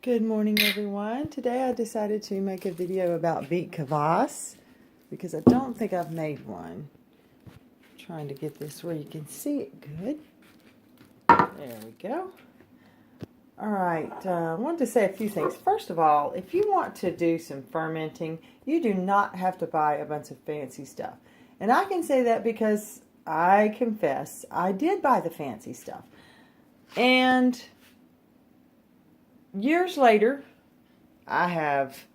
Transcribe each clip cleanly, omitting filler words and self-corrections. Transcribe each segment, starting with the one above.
Good morning, everyone. Today I decided to make a video about beet kvass because I don't think I've made one. I'm trying to get this where you can see it good. There we go. Alright, I wanted to say a few things. First of all, if you want to do some fermenting, you do not have to buy a bunch of fancy stuff. And I can say that because I confess I did buy the fancy stuff. And years later, I have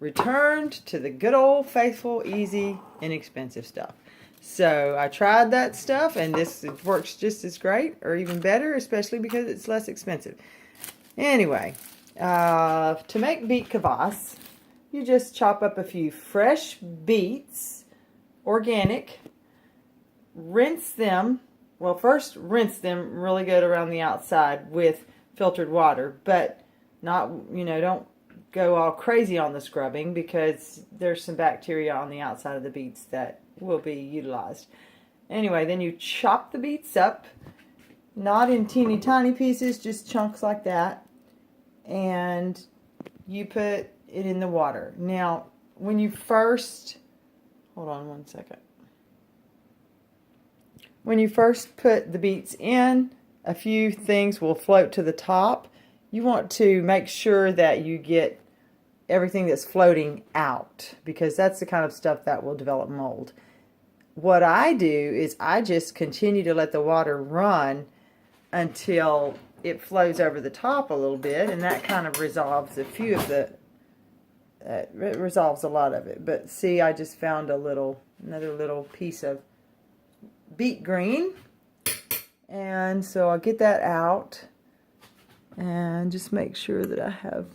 returned to the good old faithful, easy, inexpensive stuff. So I tried that stuff, and this works just as great or even better, especially because it's less expensive. Anyway, to make beet kvass, you just chop up a few fresh beets, organic, rinse them. Well, first rinse them really good around the outside with filtered water, but not, don't go all crazy on the scrubbing because there's some bacteria on the outside of the beets that will be utilized. Anyway, then you chop the beets up, not in teeny tiny pieces, just chunks like that, and you put it in the water. Now, when you first, hold on one second. When you first put the beets in, a few things will float to the top. You want to make sure that you get everything that's floating out because that's the kind of stuff that will develop mold. What I do is I just continue to let the water run until it flows over the top a little bit, and that kind of resolves a few of the, it resolves a lot of it. But see, I just found another little piece of beet green, and so I'll get that out and just make sure that I have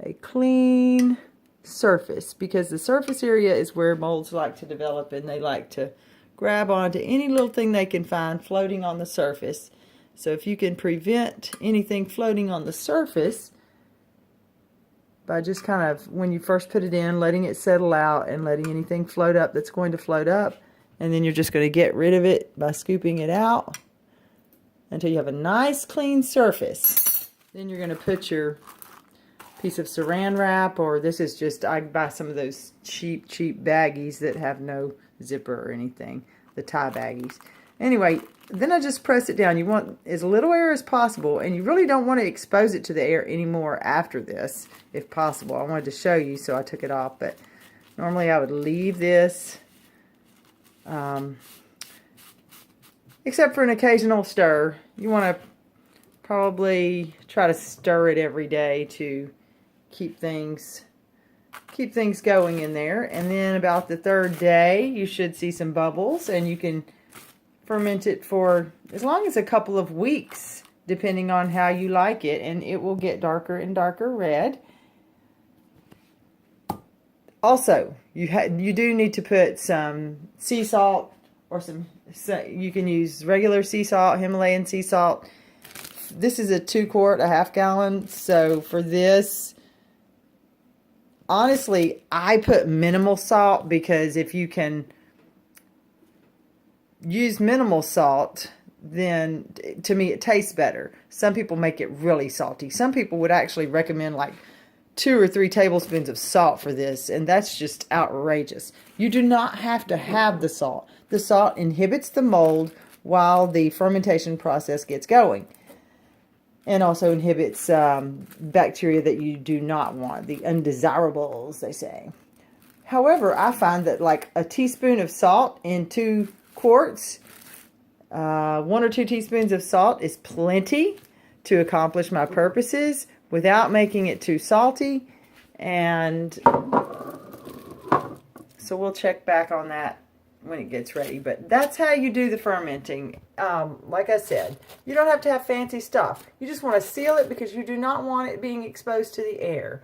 a clean surface, because the surface area is where molds like to develop, and they like to grab onto any little thing they can find floating on the surface. So if you can prevent anything floating on the surface by just kind of, when you first put it in, letting it settle out and letting anything float up that's going to float up, and then you're just going to get rid of it by scooping it out until you have a nice clean surface. Then you're going to put your piece of saran wrap, or this is just, I buy some of those cheap baggies that have no zipper or anything, the tie baggies. Anyway, then I just press it down. You want as little air as possible, and you really don't want to expose it to the air anymore after this, if possible. I wanted to show you, so I took it off, but normally I would leave this, except for an occasional stir. You want to probably try to stir it every day to keep things going in there. And then about the third day, you should see some bubbles, and you can ferment it for as long as a couple of weeks, depending on how you like it, and it will get darker and darker red. Also, you do need to put some sea salt, or you can use regular sea salt, Himalayan sea salt. This is a 2 quart, a half gallon. So for this, honestly, I put minimal salt, because if you can use minimal salt, then to me it tastes better. Some people make it really salty. Some people would actually recommend like 2 or 3 tablespoons of salt for this, and that's just outrageous. You do not have to have the salt. The salt inhibits the mold while the fermentation process gets going, and also inhibits bacteria that you do not want, the undesirables, they say. However, I find that like a teaspoon of salt in 2 quarts, 1 or 2 teaspoons of salt is plenty to accomplish my purposes without making it too salty. And so we'll check back on that when it gets ready. But that's how you do the fermenting. Like I said, you don't have to have fancy stuff. You just want to seal it because you do not want it being exposed to the air.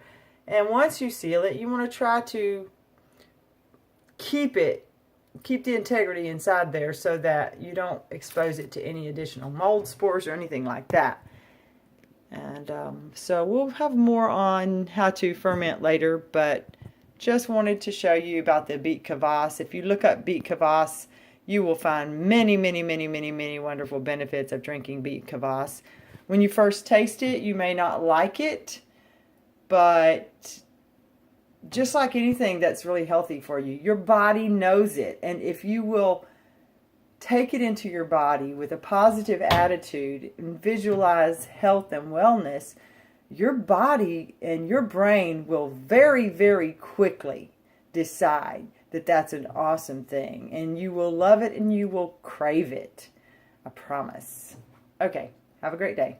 And once you seal it, you want to try to keep the integrity inside there so that you don't expose it to any additional mold spores or anything like that. And so we'll have more on how to ferment later, but just wanted to show you about the beet kvass. If you look up beet kvass, you will find many wonderful benefits of drinking beet kvass. When you first taste it, you may not like it, but just like anything that's really healthy for you, your body knows it. And if you will take it into your body with a positive attitude and visualize health and wellness, your body and your brain will very, very quickly decide that that's an awesome thing. And you will love it and you will crave it. I promise. Okay, have a great day.